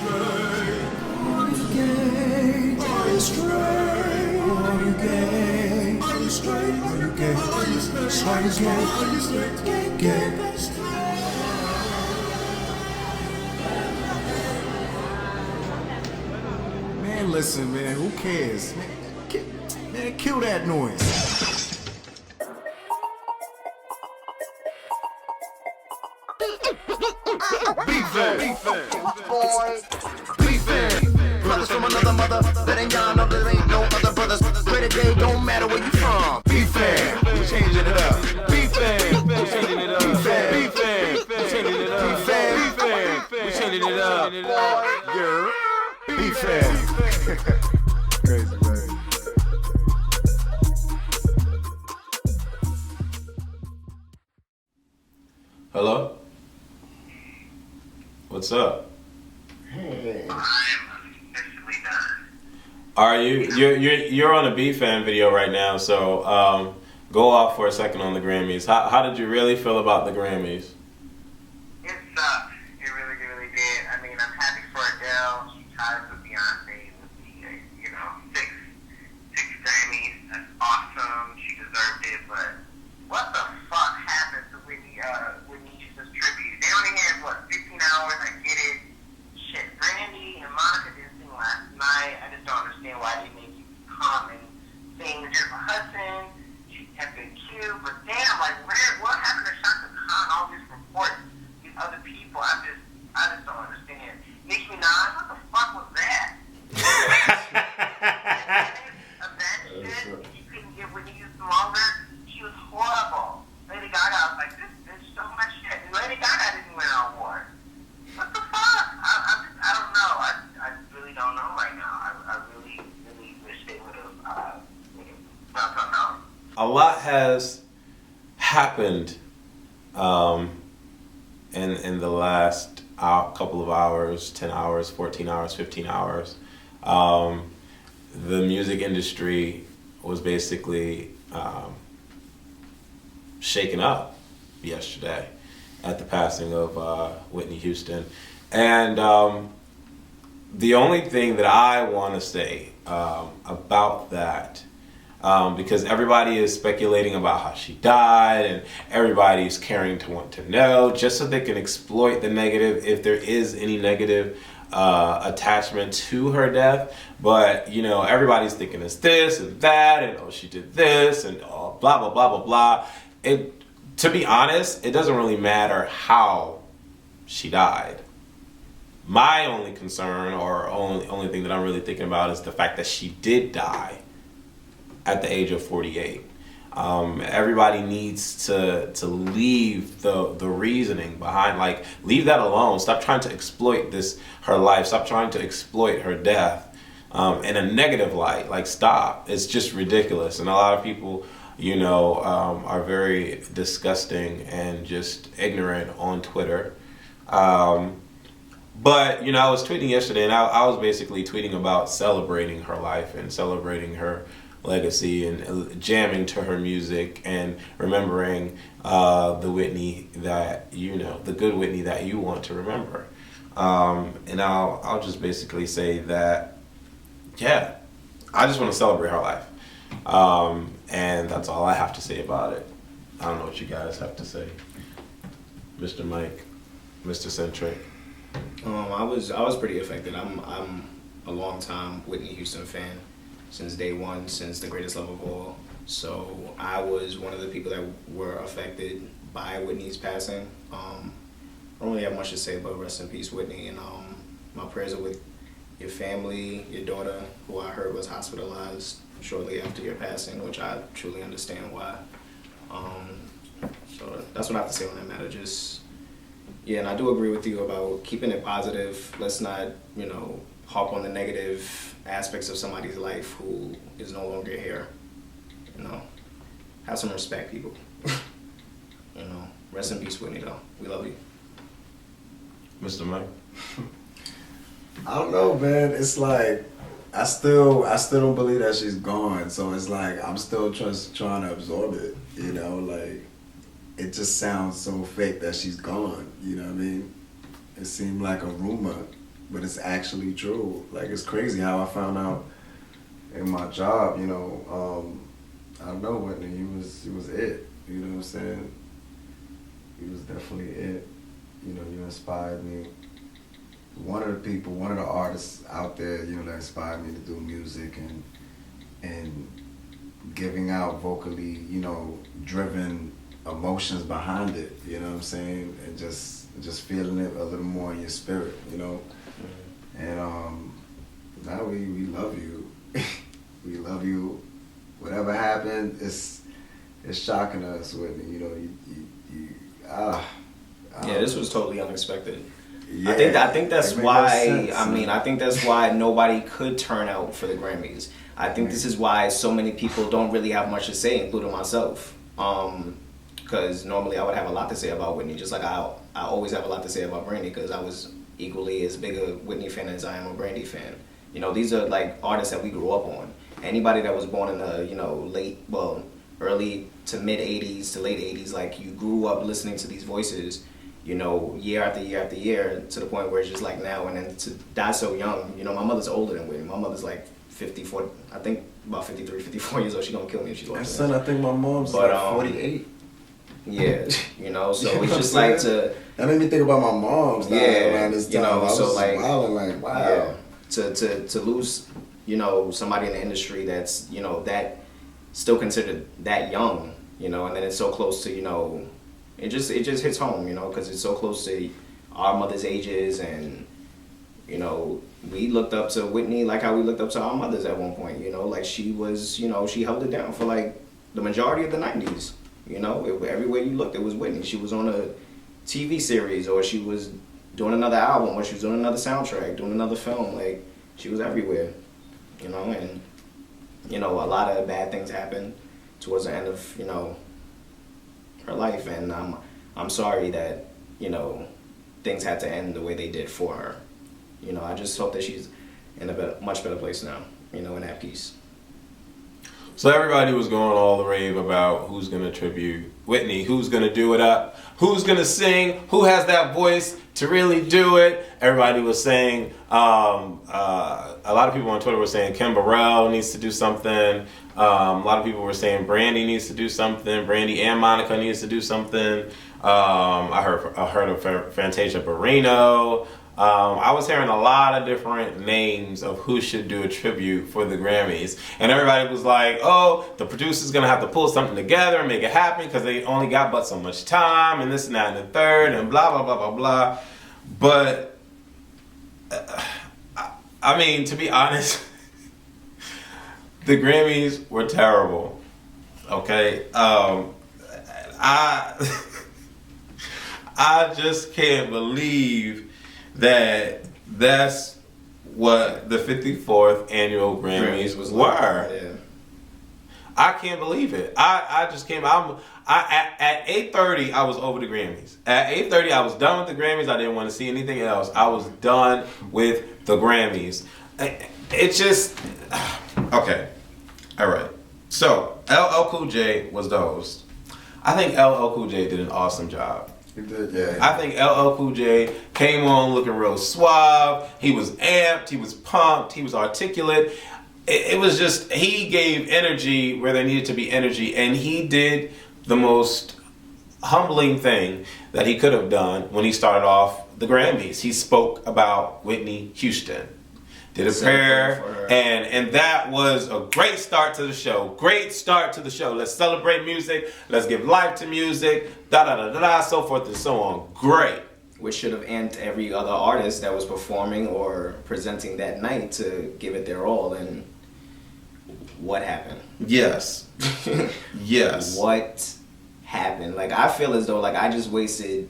Man, listen, man, who cares? Man, kill that noise. BFAM, brothers from another mother, letting y'all know there ain't no other brothers. Where today don't matter where you from. BFAM, we changing it up. BFAM, we changing it up. BFAM, we changing it up. BFAM, we changing it up. Yeah, BFAM. Crazy, man. Hello? What's up? Hey. I'm officially done. Are you're on a BFAM video right now, so go off for a second on the Grammys. How did you really feel about the Grammys? It sucked. It really, really did. I mean, I'm happy for Adele. She tied with Beyonce with the, six Grammys. That's awesome. She deserved it. But what the fuck happened to Whitney Houston's tribute? They only had, 15 hours? I get it. Shit, Brandy and Monica didn't sing last night. I just don't understand why they make you come and sing here for Hudson. She kept it cute, but damn, what happened to Shaka Khan? All these reports, these other people, I just don't understand. Nicki Minaj, what the fuck was that? Of that shit, you couldn't get Whitney Houston longer. She was horrible. Lady Gaga was like, this bitch stole my shit. And Lady Gaga didn't win an award. What the fuck? I don't know. I really don't know right now. I really, really wish they would have, I don't know. A lot has happened in the last couple of hours, 10 hours, 14 hours, 15 hours. The music industry was basically shaken up yesterday at the passing of Whitney Houston. And the only thing that I want to say about that, because everybody is speculating about how she died and everybody's caring to want to know just so they can exploit the negative, if there is any negative attachment to her death. But everybody's thinking it's this and that, and she did this and blah blah blah blah blah. To be honest, it doesn't really matter how she died. My only concern, or only thing that I'm really thinking about, is the fact that she did die at the age of 48. Everybody needs to leave the reasoning behind, leave that alone. Stop trying to exploit her life. Stop trying to exploit her death in a negative light. Stop. It's just ridiculous. And a lot of people, are very disgusting and just ignorant on Twitter. But, I was tweeting yesterday, and I was basically tweeting about celebrating her life and celebrating her legacy and jamming to her music and remembering the Whitney that the good Whitney that you want to remember. And I'll just basically say that, yeah, I just want to celebrate her life. And that's all I have to say about it. I don't know what you guys have to say. Mr. Mike, Mr. Centric. I was pretty affected. I'm a long-time Whitney Houston fan since day one, since The Greatest Love of All. So I was one of the people that were affected by Whitney's passing. I don't really have much to say, but rest in peace, Whitney. And my prayers are with your family, your daughter, who I heard was hospitalized shortly after your passing, which I truly understand why. So that's what I have to say on that matter. Yeah, and I do agree with you about keeping it positive. Let's not, harp on the negative aspects of somebody's life who is no longer here. Have some respect, people. Rest in peace, Whitney, though. We love you. Mr. Mike? I don't know, man. It's I still don't believe that she's gone. So it's I'm still just trying to absorb it. It just sounds so fake that she's gone. You know what I mean? It seemed like a rumor, but it's actually true. Like, it's crazy how I found out in my job, you know, I don't know, Whitney, he was it, you know what I'm saying? He was definitely it. You know, you inspired me. One of the artists out there, you know, that inspired me to do music and giving out vocally, you know, driven emotions behind it, you know what I'm saying? And just feeling it a little more in your spirit, you know? And now we love you. We love you. Whatever happened, it's shocking us, Whitney. You know, yeah, this was totally unexpected. Yeah, I think that's why. I think that's why nobody could turn out for the Grammys. I think this is why so many people don't really have much to say, including myself. Because normally I would have a lot to say about Whitney, just like I always have a lot to say about Brandy, because I was equally as big a Whitney fan as I am a Brandy fan. You know, these are like artists that we grew up on. Anybody that was born in the, you know, early to mid 80s to late 80s, like, you grew up listening to these voices, you know, year after year after year, to the point where it's just like now, and then to die so young. You know, my mother's older than Whitney. My mother's like 54, I think about 53, 54 years old. She's gonna kill me if she's watching this. Son, I think my mom's like 48. Yeah, you know, so it's just like to... That made me think about my mom's around this time. You know, I was so like, smiling like, wow. Yeah, to lose, you know, somebody in the industry that's, you know, that still considered that young, you know, and then it's so close to, you know, it just hits home, you know, because it's so close to our mother's ages. And, you know, we looked up to Whitney like how we looked up to our mothers at one point, you know, like she was, you know, she held it down for like the majority of the 90s. You know, everywhere you looked, it was Whitney. She was on a TV series, or she was doing another album, or she was doing another soundtrack, doing another film. Like, she was everywhere, you know. And, you know, a lot of bad things happened towards the end of, you know, her life. And I'm sorry that, you know, things had to end the way they did for her. You know, I just hope that she's in a much better place now, you know, and at peace. So everybody was going all the rave about who's going to tribute Whitney, who's going to do it up, who's going to sing, who has that voice to really do it. Everybody was saying, a lot of people on Twitter were saying Kim Burrell needs to do something. A lot of people were saying Brandy needs to do something. Brandy and Monica needs to do something. I heard of Fantasia Barrino. I was hearing a lot of different names of who should do a tribute for the Grammys. And everybody was like, oh, the producer's going to have to pull something together and make it happen because they only got but so much time, and this and that and the third, and blah, blah, blah, blah, blah. But, I mean, to be honest, the Grammys were terrible. Okay? I just can't believe that's what the 54th annual Grammys were. Yeah. I can't believe it. I just came. At 8:30 I was over the Grammys. At 8:30 I was done with the Grammys. I didn't want to see anything else. I was done with the Grammys. It just okay. All right. So LL Cool J was the host. I think LL Cool J did an awesome job. He did, yeah. I think LL Cool J came on looking real suave. He was amped. He was pumped. He was articulate. It was just, he gave energy where there needed to be energy. And he did the most humbling thing that he could have done when he started off the Grammys. He spoke about Whitney Houston. Did a prayer, and that was a great start to the show. Great start to the show. Let's celebrate music. Let's give life to music. Da da da da da. So forth and so on. Great. Which should have amped every other artist that was performing or presenting that night to give it their all. And what happened? Yes. Yes. What happened? Like, I feel as though like I just wasted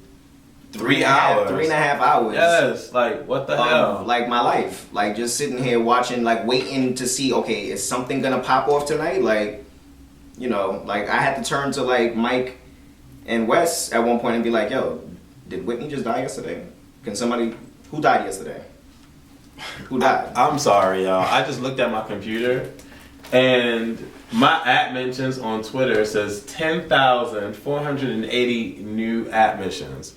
3 hours. 3.5 hours. Yes, like what the hell? Like my life. Like just sitting here watching, like waiting to see, okay, is something gonna pop off tonight? Like, you know, like I had to turn to like Mike and Wes at one point and be like, yo, did Whitney just die yesterday? Can somebody, who died yesterday? Who died? I'm sorry, y'all. I just looked at my computer and my at mentions on Twitter says 10,480 new at mentions.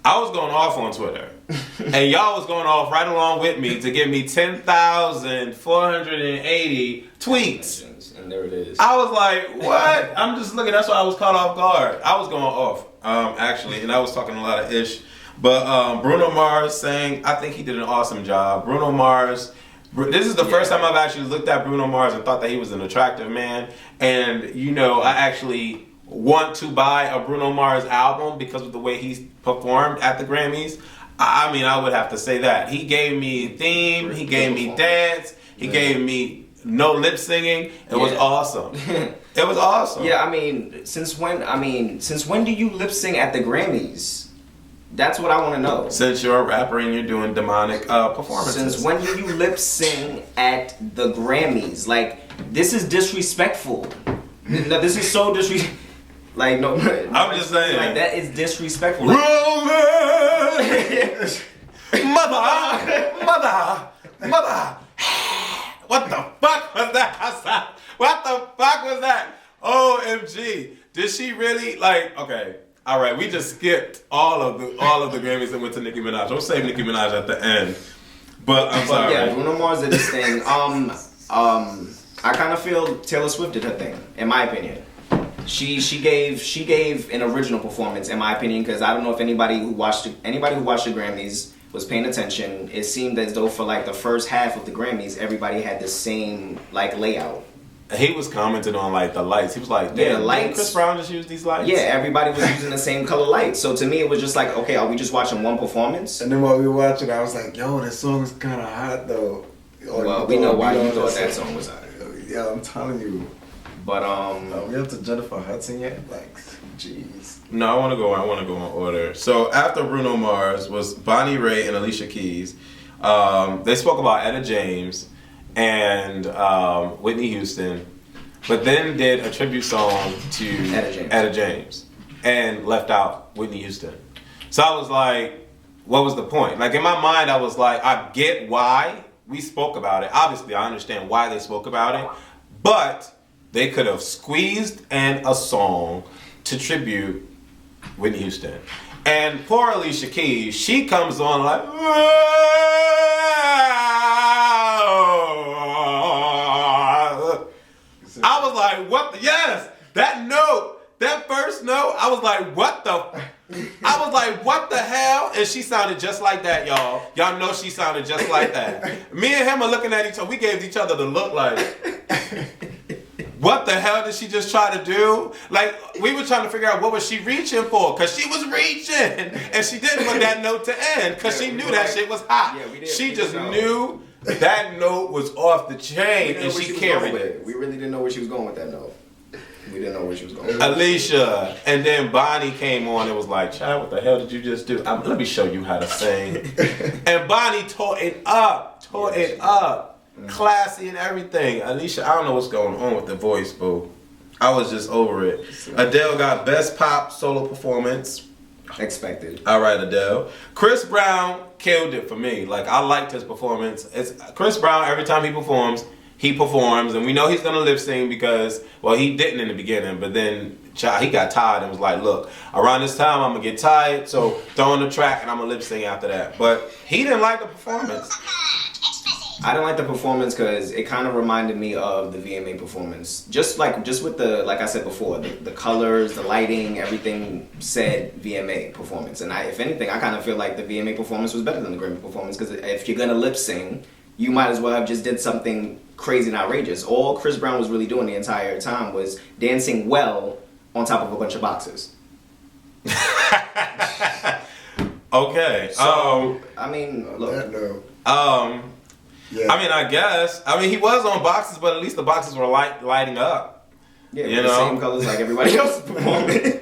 I was going off on Twitter, and y'all was going off right along with me to give me 10,480 tweets. And there it is. I was like, what? I'm just looking. That's why I was caught off guard. I was going off, actually, and I was talking a lot of ish. But Bruno Mars saying, I think he did an awesome job. Bruno Mars, this is the first time I've actually looked at Bruno Mars and thought that he was an attractive man. And, you know, I actually want to buy a Bruno Mars album because of the way he's performed at the Grammys. I mean, I would have to say that. He gave me theme, he gave me dance, he gave me no lip singing. It was awesome. It was awesome. Yeah, I mean, since when do you lip sing at the Grammys? That's what I want to know. Since you're a rapper and you're doing demonic performances. Since when do you lip sing at the Grammys? Like, this is disrespectful. No, this is so disrespectful. Like, no. I'm just saying. Like, that is disrespectful. Roman! Mother! What the fuck was that? What the fuck was that? OMG. Did she really, like, okay. All right, we just skipped all of the Grammys and went to Nicki Minaj. I'll save Nicki Minaj at the end. But I'm sorry. Yeah, Bruno Mars did his thing. I kind of feel Taylor Swift did her thing, in my opinion. She gave an original performance, in my opinion, because I don't know if anybody who watched the Grammys was paying attention. It seemed as though for like the first half of the Grammys, everybody had the same like layout. He was commenting on like the lights. He was like, yeah, damn, lights. Chris Brown just used these lights? Yeah, everybody was using the same color lights. So to me, it was just like, okay, are we just watching one performance? And then while we were watching, I was like, yo, this song is kind of hot though. Well, we know why you thought that song was hot. Yeah, I'm telling you. But we have to Jennifer Hudson yet? Like, jeez. No, I want to go in order. So after Bruno Mars was Bonnie Raitt and Alicia Keys. They spoke about Etta James and Whitney Houston, but then did a tribute song to Etta James and left out Whitney Houston. So I was like, what was the point? Like in my mind, I was like, I get why we spoke about it. Obviously, I understand why they spoke about it, but they could have squeezed in a song to tribute Whitney Houston. And poor Alicia Keys, she comes on like, I was like, what the, yes, that note, that first note, I was like, what the hell? And she sounded just like that, y'all. Y'all know she sounded just like that. Me and him are looking at each other, we gave each other the look like, what the hell did she just try to do? Like, we were trying to figure out what was she reaching for, because she was reaching, and she didn't want that note to end, because she knew that shit was hot. Yeah, she just knew that note was off the chain, and she carried it. We really didn't know where she was going with that note. We didn't know where she was going. Alicia, and then Bonnie came on and was like, child, what the hell did you just do? Let me show you how to sing. And Bonnie tore it up. Classy and everything. Alicia, I don't know what's going on with the voice, boo. I was just over it. Adele got Best Pop Solo Performance. Expected. All right, Adele. Chris Brown killed it for me. Like, I liked his performance. It's Chris Brown, every time he performs, and we know he's gonna lip sync because, well, he didn't in the beginning, but then he got tired and was like, look, around this time I'm gonna get tired, so throw on the track and I'm gonna lip sync after that. But he didn't like the performance. I didn't like the performance because it kind of reminded me of the VMA performance. Just with the, like I said before, the colors, the lighting, everything said VMA performance. And if anything, I kind of feel like the VMA performance was better than the Grammy performance, because if you're gonna lip sync, you might as well have just did something crazy and outrageous. All Chris Brown was really doing the entire time was dancing well on top of a bunch of boxes. Okay. So, I mean, look. Yeah. I mean, I guess. I mean, he was on boxes, but at least the boxes were lighting up. Yeah, you know? The same colors like everybody else performing.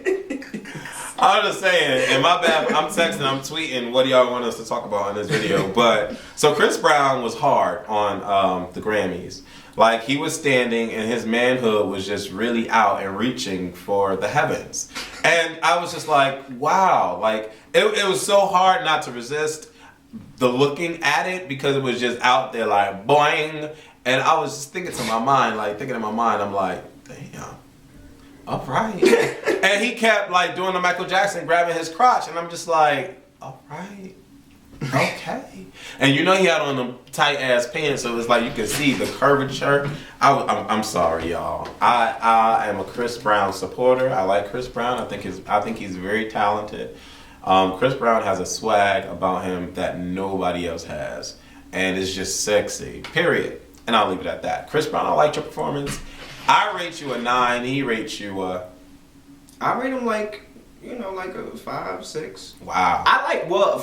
I'm just saying, and my bad, I'm texting, I'm tweeting, what do y'all want us to talk about in this video? But, so Chris Brown was hard on the Grammys. Like, he was standing and his manhood was just really out and reaching for the heavens. And I was just like, wow. Like, it was so hard not to resist the looking at it, because it was just out there like boing. And I was just thinking in my mind, I'm like, damn. All right. And he kept like doing the Michael Jackson, grabbing his crotch, and I'm just like, all right. Okay. And you know he had on them tight ass pants, so it's like you can see the curvature. I'm sorry, y'all. I am a Chris Brown supporter. I like Chris Brown. I think he's very talented. Chris Brown has a swag about him that nobody else has, and it's just sexy. Period. And I'll leave it at that. Chris Brown, I liked your performance. I rate you a 9. He rates you a. I rate him like a 5, 6. Wow.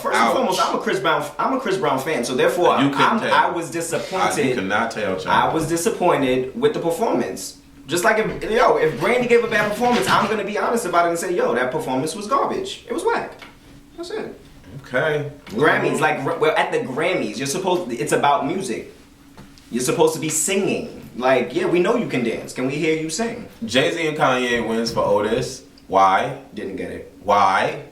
First and foremost, I'm a Chris Brown fan, so therefore I was disappointed. You cannot tell, child. I was disappointed with the performance. Just like if Brandy gave a bad performance, I'm gonna be honest about it and say, that performance was garbage. It was whack. That's it. Okay. Grammys, at the Grammys, it's about music. You're supposed to be singing. We know you can dance. Can we hear you sing? Jay-Z and Kanye wins for Otis. Why? Didn't get it. Why?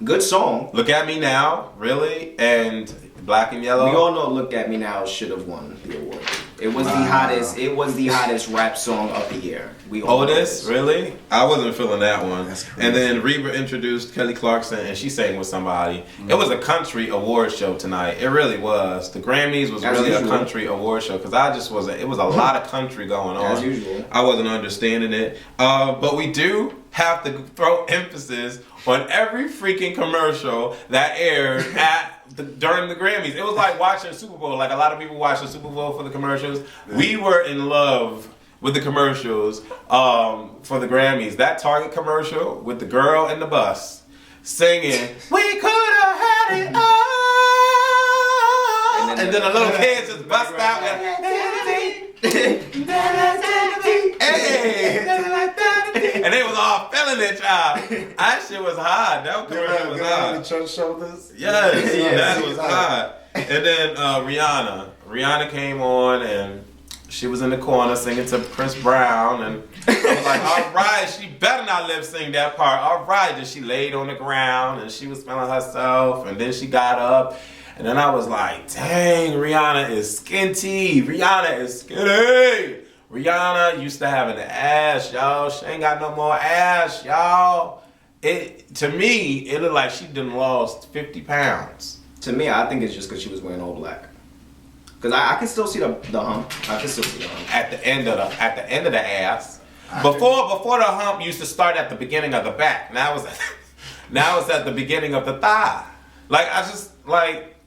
Good song. Look at Me Now, really? And Black and Yellow. We all know Look at Me Now should have won the award. It was the hottest. It was the hottest rap song of the year. Otis, really? I wasn't feeling that one. That's crazy. And then Reba introduced Kelly Clarkson, and she sang with somebody. It was a country award show tonight. It really was. The Grammys was As really usual. a country award show because I just wasn't. It was a lot of country going on. As usual. I wasn't understanding it. But we do have to throw emphasis on every freaking commercial that aired during the Grammys. It was like watching Super Bowl. Like a lot of people watch the Super Bowl for the commercials. We were in love with the commercials for the Grammys. That Target commercial with the girl in the bus singing, "We could have had it all," and then the little kids just bust out with, and they was all feeling it, child. That shit was hot. That commercial was hot. Church shoulders. Yes, Yes, that was hot. And then Rihanna came on and she was in the corner singing to Chris Brown, and I was like, all right, she better not lip sync that part. All right, then she laid on the ground and she was smelling herself, and then she got up, and then I was like, dang, Rihanna is skinty. Rihanna is skinny. Rihanna used to have an ass, y'all. She ain't got no more ass, y'all. To me, it looked like she done lost 50 pounds. To me, I think it's just because she was wearing all black. Because I can still see the hump. I can still see the hump. At the end of the ass. Before the hump used to start at the beginning of the back. Now it's at the beginning of the thigh.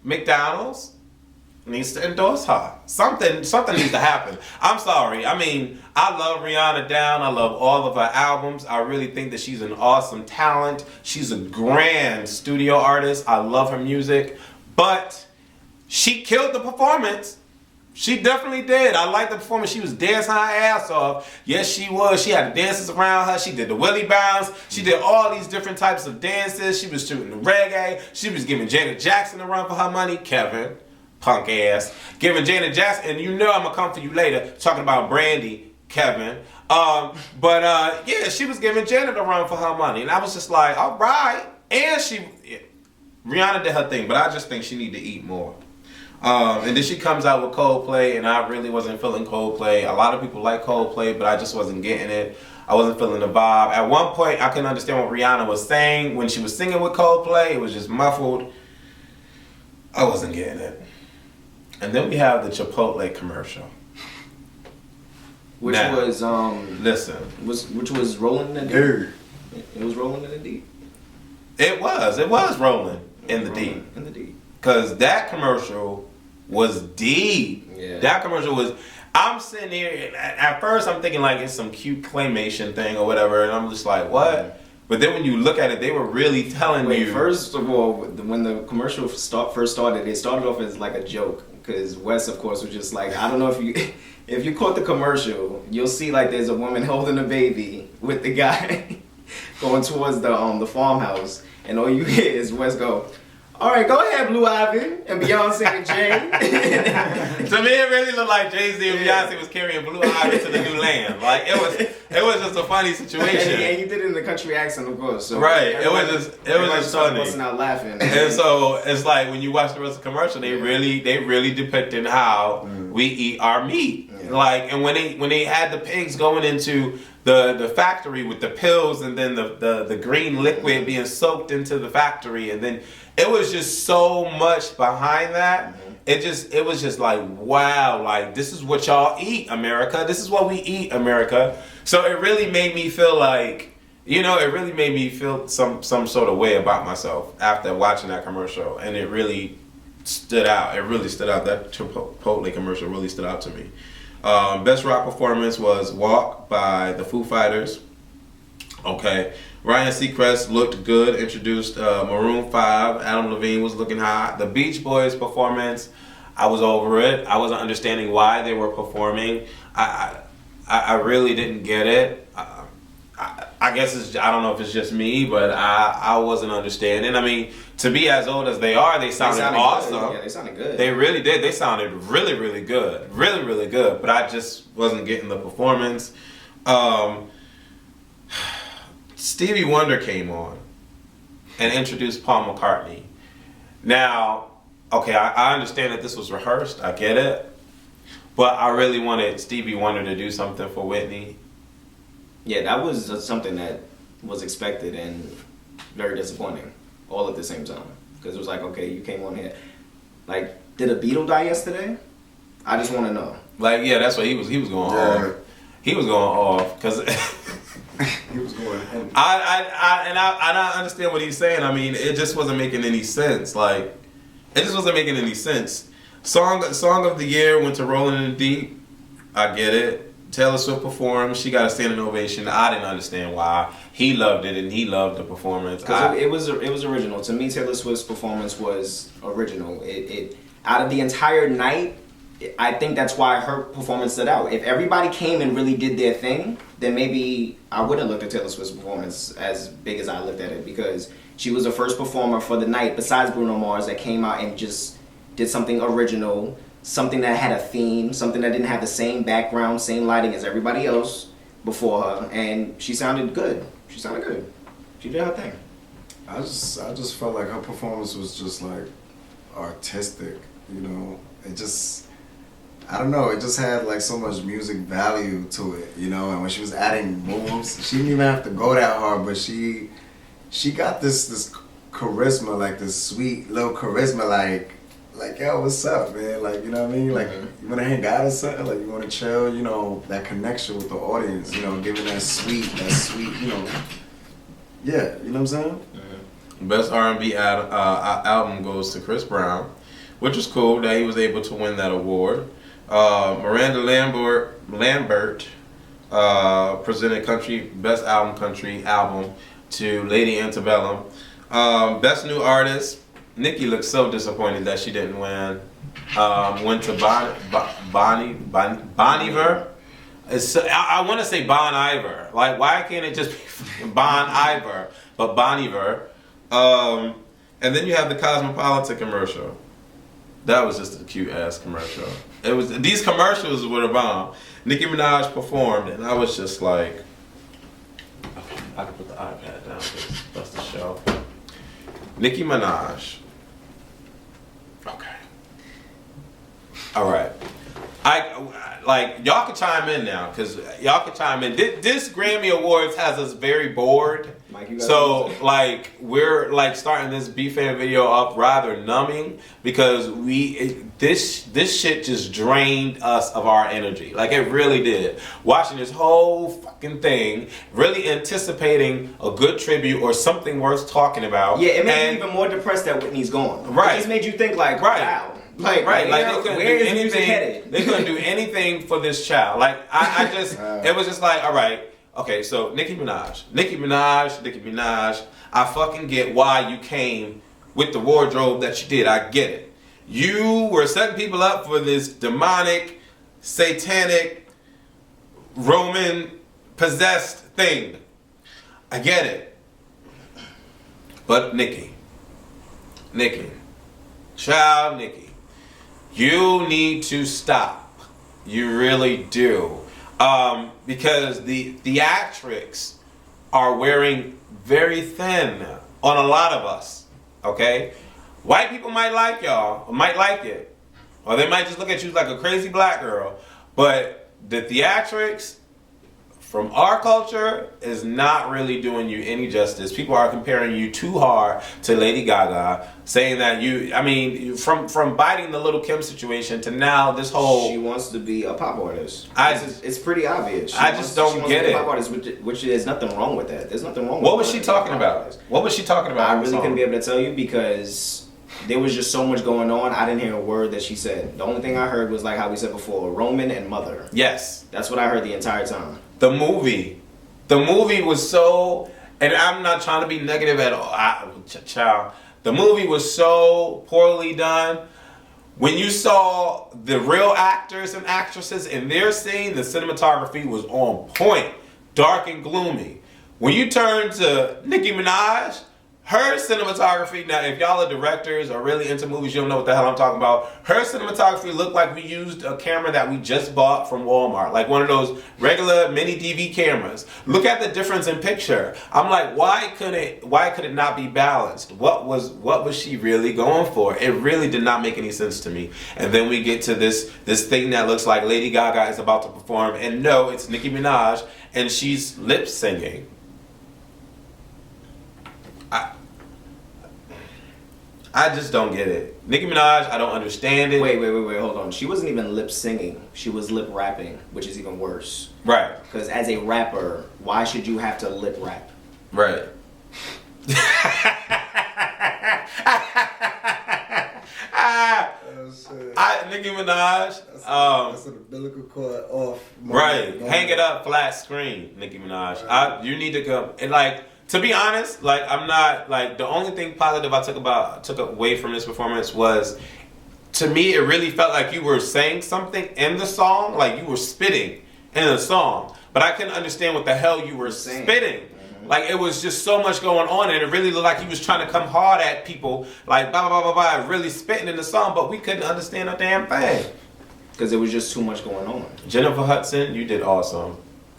McDonald's needs to endorse her. Something needs to happen. I'm sorry. I mean, I love Rihanna down. I love all of her albums. I really think that she's an awesome talent. She's a grand studio artist. I love her music. But she killed the performance. She definitely did. I like the performance. She was dancing her ass off. Yes, she was. She had the dancers around her. She did the willy bounce. She did all these different types of dances. She was shooting the reggae. She was giving Janet Jackson a run for her money. Kevin, punk ass. Giving Janet Jackson, and you know I'm going to come for you later, talking about Brandy, Kevin. Yeah, she was giving Janet a run for her money. And I was just like, all right. And Rihanna did her thing, but I just think she need to eat more. And then she comes out with Coldplay, and I really wasn't feeling Coldplay. A lot of people like Coldplay, but I just wasn't getting it. I wasn't feeling the vibe. At one point, I couldn't understand what Rihanna was saying. When she was singing with Coldplay, it was just muffled. I wasn't getting it. And then we have the Chipotle commercial. Which now, was which was Rolling in the Deep. It was Rolling in the Deep. It was Rolling in the Deep. In the Deep. Because that commercial was deep. Yeah. That commercial was... I'm sitting here, at first I'm thinking like it's some cute claymation thing or whatever, and I'm just like, what? But then when you look at it, they were really telling you... First of all, when the commercial first started, it started off as like a joke. Because Wes, of course, was just like, I don't know if you caught the commercial, you'll see like there's a woman holding a baby with the guy going towards the farmhouse, and all you hear is Wes go, all right, go ahead, Blue Ivy, and Beyonce and Jay. To me, it really looked like Jay-Z and Beyonce was carrying Blue Ivy to the new land. Like, it was just a funny situation. And he did it in the country accent, of course. So right, it was just funny. Busting out laughing. And so it's like when you watch the rest of the commercial, they really depicted how we eat our meat. Yeah. Like, and when they had the pigs going into the factory with the pills, and then the green liquid being soaked into the factory, and then it was just so much behind that. It was just like, wow, like this is what y'all eat, America. This is what we eat, America. So it really made me feel like, it really made me feel some sort of way about myself after watching that commercial, and it really stood out. It really stood out. That Chipotle commercial really stood out to me. Best rock performance was "Walk" by the Foo Fighters. Okay, Ryan Seacrest looked good. Introduced Maroon 5. Adam Levine was looking hot. The Beach Boys performance, I was over it. I wasn't understanding why they were performing. I really didn't get it. I guess I don't know if it's just me, but I wasn't understanding. I mean, to be as old as they are, they sounded awesome. Good. Yeah, they sounded good. They really did. They sounded really, really good. Really, really good. But I just wasn't getting the performance. Stevie Wonder came on and introduced Paul McCartney. Now, okay, I understand that this was rehearsed. I get it. But I really wanted Stevie Wonder to do something for Whitney. Yeah, that was something that was expected and very disappointing all at the same time. Because it was like, okay, you came on here. Like, did a Beatle die yesterday? I just want to know. Like, yeah, that's what he was going off. He was going off because he was going. I understand what he's saying. I mean, it just wasn't making any sense. Like, it just wasn't making any sense. Song of the year went to Rolling in the Deep. I get it. Taylor Swift performed. She got a standing ovation. I didn't understand why. He loved it, and he loved the performance. It was original. To me, Taylor Swift's performance was original. It out of the entire night, I think that's why her performance stood out. If everybody came and really did their thing, then maybe I wouldn't look at Taylor Swift's performance as big as I looked at it, because she was the first performer for the night, besides Bruno Mars, that came out and just did something original, something that had a theme, something that didn't have the same background, same lighting as everybody else before her, and she sounded good. She sounded good. She did her thing. I just felt like her performance was just like artistic, It just, I don't know, it just had like so much music value to it, and when she was adding moves, she didn't even have to go that hard, but she got this charisma, like this sweet little charisma, like, yo, what's up, man? Like, you know what I mean? Like, you want to hang out or something? Like, you want to chill, that connection with the audience, giving that sweet, yeah, you know what I'm saying? Best R&B album goes to Chris Brown, which was cool that he was able to win that award. Miranda Lambert presented Best Country Album to Lady Antebellum. Best New Artist, Nicki looked so disappointed that she didn't win. Went to Bon Iver. I want to say Bon Iver. Like, why can't it just be Bon Iver, but Bon Iver? And then you have the Cosmopolitan commercial. That was just a cute ass commercial. These commercials were the bomb. Nicki Minaj performed, and I was just like, okay, I can put the iPad down because that's the show. Nicki Minaj. Okay. All right. Y'all can chime in now, because y'all can chime in. This Grammy Awards has us very bored. Mike, so, we're starting this BFAM video up rather numbing, because this shit just drained us of our energy. Like, it really did. Watching this whole fucking thing, really anticipating a good tribute or something worth talking about. Yeah, it made you even more depressed that Whitney's gone. Right. It just made you think, like, wow. Like, they couldn't do anything. They couldn't do anything for this child. Like, I just, it was just like, all right, okay, so Nicki Minaj. I fucking get why you came with the wardrobe that you did. I get it. You were setting people up for this demonic, satanic, Roman possessed thing. I get it. But Nicki, child Nicki, you need to stop. You really do. Because the theatrics are wearing very thin on a lot of us. Okay? White people might like y'all, or might like it. Or they might just look at you like a crazy black girl. But the theatrics, from our culture is not really doing you any justice. People are comparing you too hard to Lady Gaga, saying that from biting the Little Kim situation to now this whole. She wants to be a pop artist. It's pretty obvious. I just don't get it. Pop artist, which there's nothing wrong with that. There's nothing wrong. What was she talking about? What was she talking about? I really couldn't be able to tell you because there was just so much going on. I didn't hear a word that she said. The only thing I heard was like how we said before, Roman and mother. Yes, that's what I heard the entire time. The movie was so, and I'm not trying to be negative at all. Child, the movie was so poorly done. When you saw the real actors and actresses in their scene, the cinematography was on point, dark and gloomy. When you turn to Nicki Minaj, her cinematography, now if y'all are directors or really into movies, you don't know what the hell I'm talking about. Her cinematography looked like we used a camera that we just bought from Walmart, like one of those regular mini DV cameras. Look at the difference in picture. I'm like, why could it not be balanced? What was she really going for? It really did not make any sense to me. And then we get to this thing that looks like Lady Gaga is about to perform, and no, it's Nicki Minaj, and she's lip singing. I just don't get it. Nicki Minaj, I don't understand it. Wait, hold on. She wasn't even lip singing. She was lip rapping, which is even worse. Right. Because as a rapper, why should you have to lip rap? Right. Nicki Minaj. That's an umbilical cord off. Right. Hang it up, flat screen, Nicki Minaj. Right. You need to come. And like, to be honest, like I'm not like the only thing positive I took away from this performance was, to me, it really felt like you were saying something in the song, like you were spitting in the song, but I couldn't understand what the hell you were spitting. Mm-hmm. Like it was just so much going on, and it really looked like he was trying to come hard at people, like blah blah blah blah blah, really spitting in the song, but we couldn't understand a damn thing because there was just too much going on. Jennifer Hudson, you did awesome.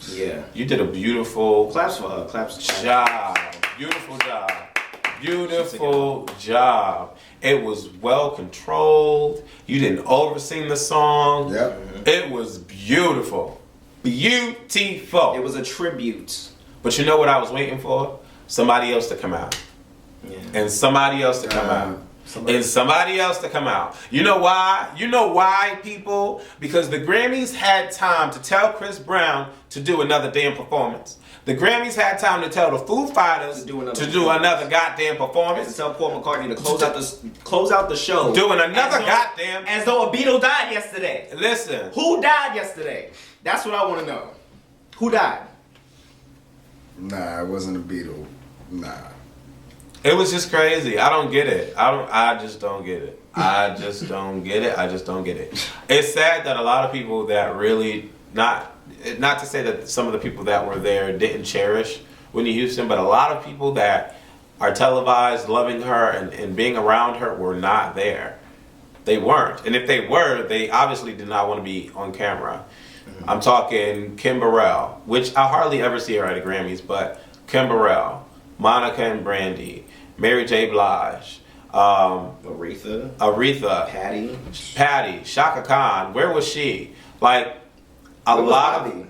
Yeah. You did a beautiful claps for her. Claps job. Beautiful job. Beautiful job. It was well controlled. You didn't oversing the song. Yep. It was beautiful. Beautiful. It was a tribute. But you know what I was waiting for? Somebody else to come out. Yeah. And somebody else to come out. And somebody else to come out. You know why? You know why, people? Because the Grammys had time to tell Chris Brown to do another damn performance. The Grammys had time to tell the Foo Fighters to do another goddamn performance. And to tell Paul McCartney to close out the show. Doing another as though a Beatle died yesterday. Listen. Who died yesterday? That's what I want to know. Who died? Nah, it wasn't a Beatle. Nah. It was just crazy. I don't get it. I just don't get it. I just don't get it. It's sad that a lot of people that really, not to say that some of the people that were there didn't cherish Whitney Houston, but a lot of people that are televised loving her and being around her were not there. They weren't. And if they were, they obviously did not want to be on camera. Mm-hmm. I'm talking Kim Burrell, which I hardly ever see her at the Grammys, but Kim Burrell, Monica and Brandy, Mary J. Blige, Aretha, Patty, Shaka Khan. Where was she? Like Bobby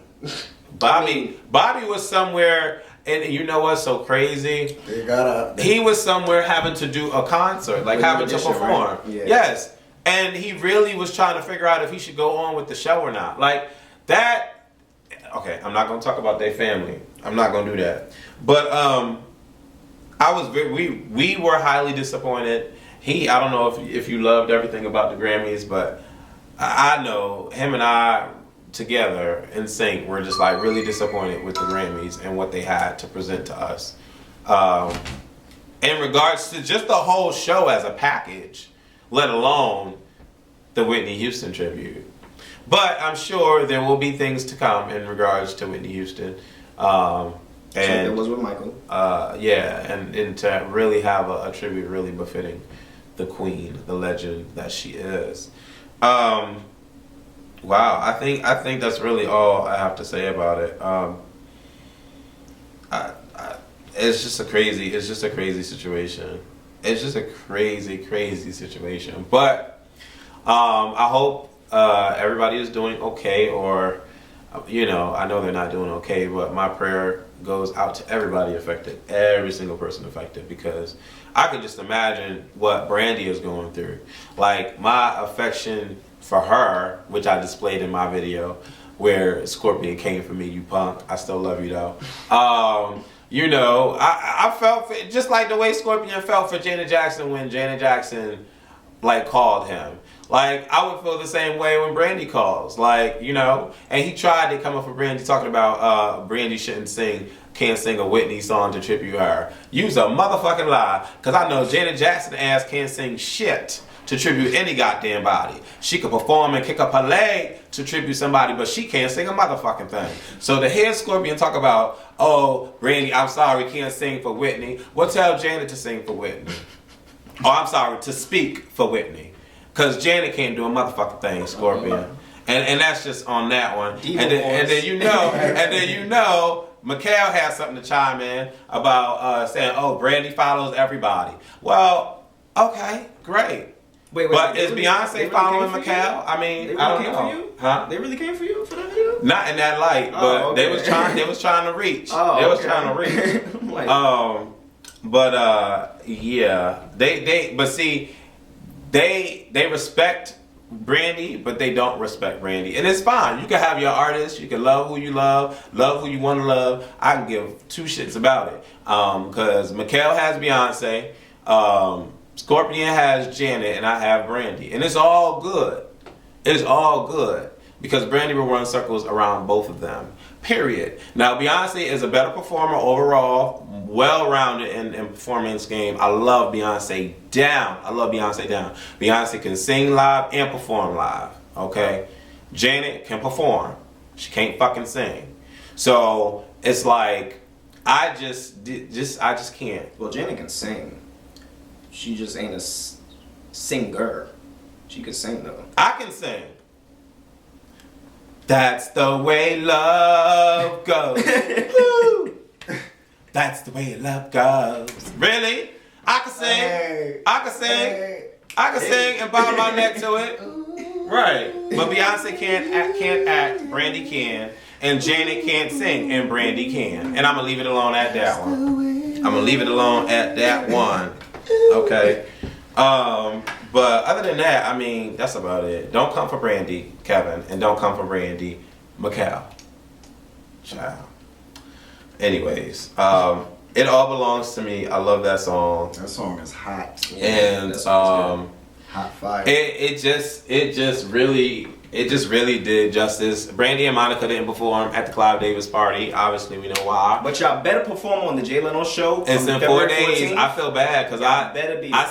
was somewhere, and you know what's so crazy? He was somewhere having to do a concert, like having to perform. Right? Yeah. Yes, and he really was trying to figure out if he should go on with the show or not. Like that. Okay, I'm not gonna talk about their family. I'm not gonna do that. But we were highly disappointed. I don't know if you loved everything about the Grammys, but I know him and I together in sync were just like really disappointed with the Grammys and what they had to present to us. In regards to just the whole show as a package, let alone the Whitney Houston tribute. But I'm sure there will be things to come in regards to Whitney Houston. And it was with Michael. And to really have a tribute really befitting the queen, the legend that she is. Wow, I think that's really all I have to say about it. It's just a crazy situation. It's just a crazy situation. But I hope everybody is doing okay, or You know, I know they're not doing okay, but my prayer goes out to everybody affected, every single person affected, because I can just imagine what Brandy is going through. Like, my affection for her, which I displayed in my video, where Scorpion came for me, you punk. I still love you though. You know, I felt for, just like the way Scorpion felt for Janet Jackson when Janet Jackson like called him. Like, I would feel the same way when Brandy calls. Like, you know, and he tried to come up for Brandy talking about Brandy can't sing a Whitney song to tribute her. Use a motherfucking lie, because I know Janet Jackson ass can't sing shit to tribute any goddamn body. She could perform and kick up her leg to tribute somebody, but she can't sing a motherfucking thing. So to hear Scorpion talk about, oh, Brandy, I'm sorry, can't sing for Whitney. Well, tell Janet to sing for Whitney. Oh, I'm sorry, to speak for Whitney. Because Janet can't do a motherfucking thing, Scorpion. And that's just on that one. And then you know, Mikhail has something to chime in about saying, oh, Brandy follows everybody. Well, okay, great. Wait, but is Beyonce following Mikhail? I mean, I don't know. Huh? They really came for you for that video? Not in that light, but okay. They was trying to reach. Oh, they was okay. trying to reach. Like, yeah, but see, they respect Brandy, but they don't respect Brandy, and it's fine. You can have your artists, you can love who you love who you want to love. I can give two shits about it, because Mikhail has Beyonce, Scorpion has Janet, and I have Brandy, and it's all good. It's all good because Brandy will run circles around both of them. Period. Now, Beyonce is a better performer overall, well-rounded in performance game. I love Beyonce down. Beyonce can sing live and perform live. Okay, Janet can perform. She can't fucking sing. So it's like I just can't. Well, Janet can sing. She just ain't a singer. She can sing though. I can sing. That's the way love goes. Woo. That's the way love goes. Really? I can sing. Hey. I can sing. Hey. I can sing and bow my neck to it. Right. But Beyonce can't act. Brandy can. And Janet can't sing. And Brandy can. And I'm going to leave it alone at that one. Okay. But other than that, I mean, that's about it. Don't come for Brandy, Kevin, and don't come for Brandy, Mikhail. Child. Anyways, It All Belongs to Me. I love that song. That song is hot. And hot fire. It just really did justice. Brandy and Monica didn't perform at the Clive Davis party. Obviously, we know why. But y'all better perform on the Jay Leno show. It's in 4 days. 14th. I feel bad because I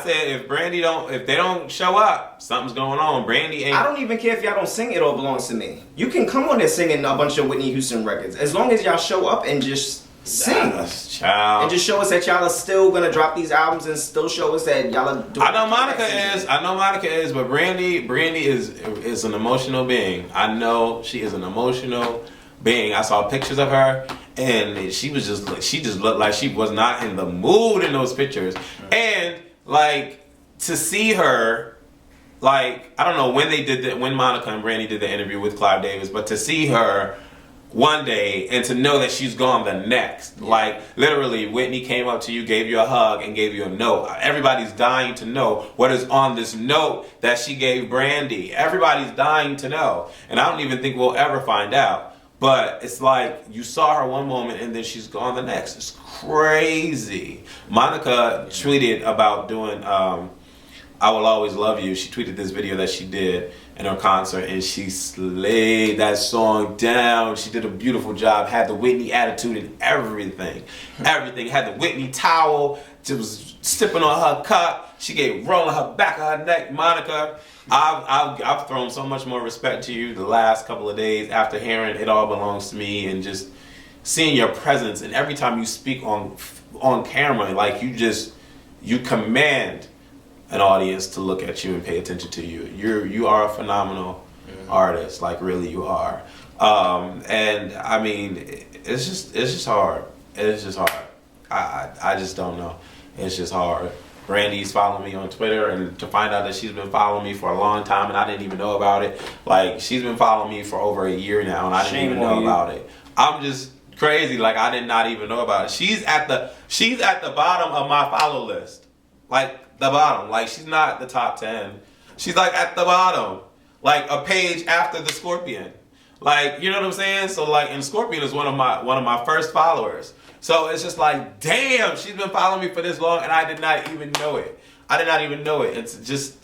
said if they don't show up, something's going on. Brandy ain't. I don't even care if y'all don't sing It All Belongs to Me. You can come on there singing a bunch of Whitney Houston records as long as y'all show up and just sing. Child. And just show us that y'all are still gonna drop these albums and still show us that y'all are doing. I know Monica is, but Brandy is an emotional being. I know she is an emotional being. I saw pictures of her and she just looked like she was not in the mood in those pictures. And like to see her, like I don't know when Monica and Brandy did the interview with Clive Davis, but to see her one day and to know that she's gone the next. Yeah. Like literally Whitney came up to you, gave you a hug and gave you a note. Everybody's dying to know what is on this note that she gave Brandy. Everybody's dying to know. And I don't even think we'll ever find out. But it's like you saw her one moment and then she's gone the next. It's crazy. Monica tweeted about doing I Will Always Love You. She tweeted this video that she did in her concert and she slayed that song down. She did a beautiful job, had the Whitney attitude and everything. Everything. Had the Whitney towel, she was sipping on her cup. She gave rolling her back of her neck. Monica, I've thrown so much more respect to you the last couple of days after hearing It All Belongs to Me and just seeing your presence. And every time you speak on camera, like you command an audience to look at you and pay attention to you. You are a phenomenal artist, like really you are. And I mean, it's just hard. It's just hard. I just don't know. It's just hard. Brandy's following me on Twitter, and to find out that she's been following me for a long time and I didn't even know about it. Like, she's been following me for over a year now and I didn't even know about it. I'm just crazy. Like, I did not even know about it. She's at the bottom of my follow list. Like, the bottom. Like, she's not the top 10. She's like at the bottom. Like a page after the Scorpion. Like, you know what I'm saying? So like, and Scorpion is one of my first followers. So it's just like, damn, she's been following me for this long and I did not even know it. I did not even know it. It's just,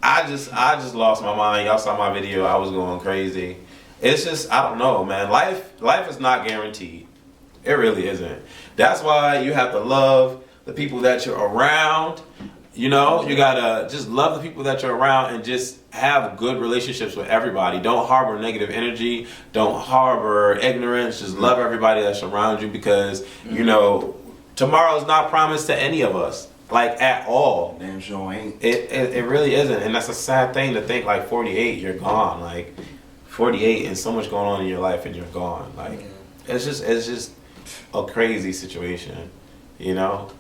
I just lost my mind. Y'all saw my video. I was going crazy. It's just, I don't know, man. Life is not guaranteed. It really isn't. That's why you have to love the people that you're around. You know, you gotta just love the people that you're around and just have good relationships with everybody. Don't harbor negative energy. Don't harbor ignorance. Just love everybody that's around you because, you know, tomorrow's not promised to any of us. Like, at all. Damn sure ain't. It really isn't. And that's a sad thing to think, like, 48, you're gone. Like, 48 and so much going on in your life and you're gone. Like, it's just a crazy situation, you know?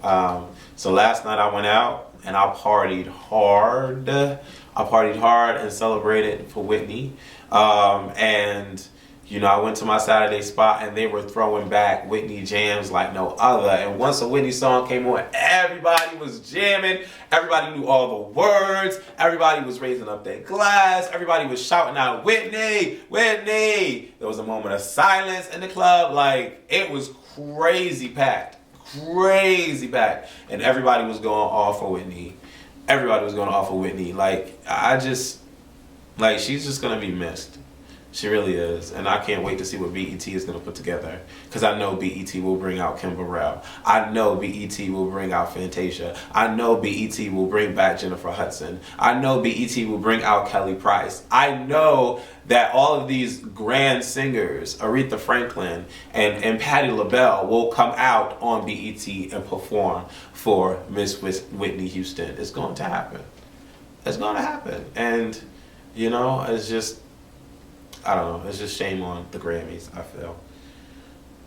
So last night I went out and I partied hard. And celebrated for Whitney. And, you know, I went to my Saturday spot and they were throwing back Whitney jams like no other. And once a Whitney song came on, everybody was jamming. Everybody knew all the words. Everybody was raising up their glass. Everybody was shouting out, Whitney, Whitney. There was a moment of silence in the club. Like, it was crazy packed. And everybody was going off for Whitney. Like, she's just gonna be missed. She really is. And I can't wait to see what BET is gonna put together. Because I know BET will bring out Kim Burrell. I know BET will bring out Fantasia. I know BET will bring back Jennifer Hudson. I know BET will bring out Kelly Price. I know that all of these grand singers, Aretha Franklin and Patti LaBelle, will come out on BET and perform for Miss Whitney Houston. It's going to happen. And, you know, it's just, I don't know. It's just shame on the Grammys, I feel.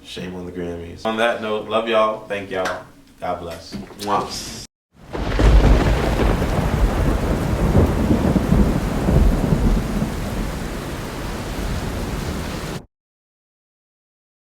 Shame on the Grammys. On that note, love y'all. Thank y'all. God bless. Mwah.